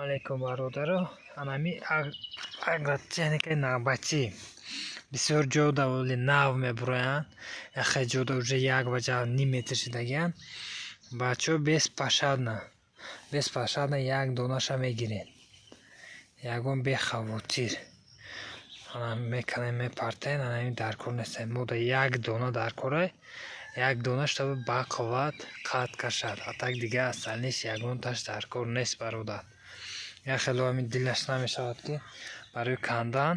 Алейкум бародаро, анами агротехникаи навбатӣ бисёр ҷода оли нав мебуроянд. Яхе ҷода уже 1.5 метр шидагиянд. Бачаҳо без пашадна як донаша мегиред. Ягон бехавотир меканем, мепартен, анами дар кор нестем. Мода як дона дар кора, як донаш таби бақувват қат кашад. А так дига остальниш ягонташ дар кор нест бародар. Я хело ҳамин дилаш намешавад ки барои кандан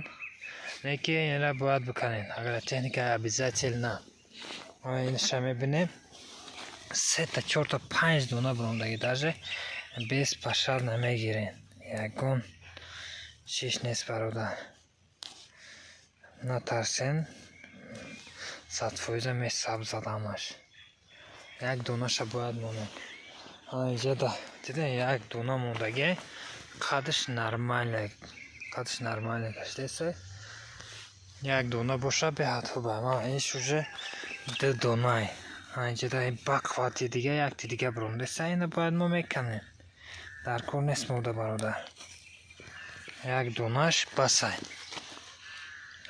неки инра бояд биканем. Агротехника обязатель на. Инша мебинем 3 та 4 та 5 дона брондагӣ даже без пашад намегирем. Ягон чиш нест бародар. Натарсен 100% месаб задамаш. Як донаша бояд монад. Инҷа дидем як дона мондагӣ. Қадш нормально каштеса. Як дона боша беҳад хуба. Иш уже 2 донай. Инҷа да бақвати дига якти дига брондеса. Ина бояд мо меканем. Дар кор нест мода бародар. Як донаш басай.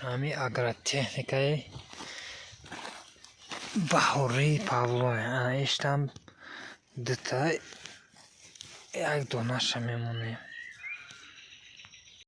Ами агротехникаи баҳории Павлои. Иштам 2 та як донаша мемонем.